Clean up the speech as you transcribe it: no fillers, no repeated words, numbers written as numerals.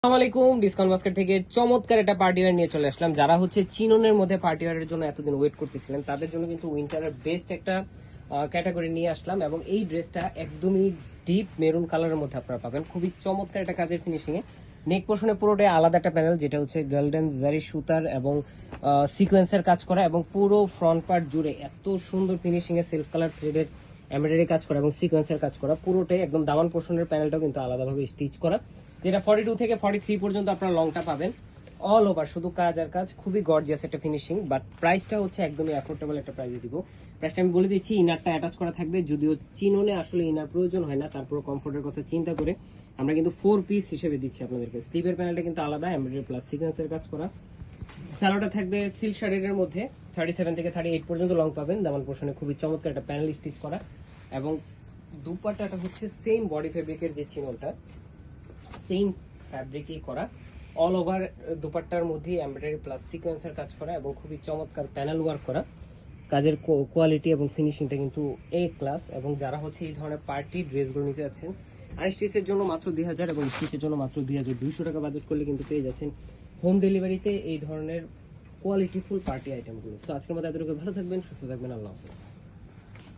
আসসালামু আলাইকুম। Discount basket থেকে চমৎকার একটা পার্টি ওয়্যার নিয়ে চলে আসলাম। যারা হচ্ছে চিননের মধ্যে পার্টি ওয়্যারের জন্য এতদিন ওয়েট করতেছিলেন তাদের জন্য কিন্তু উইন্টারের বেস্ট একটা ক্যাটাগরি নিয়ে আসলাম, এবং এই ড্রেসটা একদমই ডিপ মেরুন কালারের মধ্যে আপনারা পাবেন। খুবই চমৎকার একটা কাজের ফিনিশিং এ নেক পোর্শনে পুরোটাই আলাদা একটা প্যানেল, যেটা হচ্ছে গোল্ডেন জারি সুতার এবং সিকোয়েন্সের কাজ করা, এবং পুরো ফ্রন্ট পার্ট জুড়ে এত সুন্দর ফিনিশিং এ সেলফ কালার থ্রেডের এমব্রয়ডারি কাজ করা এবং সিকোয়েন্সের কাজ করা। পুরোটাই একদম দামান পোর্শনের প্যানেলটাও কিন্তু আলাদাভাবে স্টিচ করা, যেটা 42 থেকে 43 পর্যন্ত আপনারা লংটা পাবেন। অল ওভার শুধু কাজ আর কাজ, খুবই গর্জিয়াস একটা ফিনিশিং, বাট প্রাইসটা হচ্ছে একদমই অ্যাফোর্ডেবল একটা প্রাইসে দিব। প্রাইসটা আমি বলে দিচ্ছি, ইনারটা অ্যাটাচ করা থাকবে, যদিও চিননে আসলে ইনার প্রয়োজন হয় না, তারপর কমফোর্টের কথা চিন্তা করে আমরা কিন্তু 4 পিস হিসেবে দিচ্ছি আপনাদেরকে। স্লিভের প্যানেলটা কিন্তু আলাদা, এমব্রয়ডারি প্লাস সিকোয়েন্সের কাজ করা। স্যালোটা থাকবে সিল্ক শাড়ির মধ্যে, 37 থেকে 38 পর্যন্ত লং পাবেন। দামান পোর্শনে খুবই চমৎকার একটা প্যানেল স্টিচ করা, এবং দুপাট্টাটা হচ্ছে সেম বডি ফেব্রিকের যে চিননটা সেম ফ্যাব্রিকই করা। অল ওভার দুপাট্টার মধ্যে এমব্রয়ডারি প্লাস সিকোয়েন্সের কাজ করা এবং খুবই চমৎকার প্যানেল ওয়ার্ক করা। কাজের কোয়ালিটি এবং ফিনিশিংটা কিন্তু এ ক্লাস। এবং যারা হচ্ছে এই ধরনের পার্টি ড্রেসগুলো নিতে যাচ্ছেন, আনস্টিচের জন্য মাত্র 2000 এবং স্টিচের জন্য মাত্র 2200 টাকা বাজেট করলে কিন্তু পেয়ে যাচ্ছেন হোম ডেলিভারিতে এই ধরনের কোয়ালিটিফুল পার্টি আইটেমগুলো। সো আজকের মতো এতটুকু, ভালো থাকবেন, সুস্থ থাকবেন, আল্লাহ হাফেজ।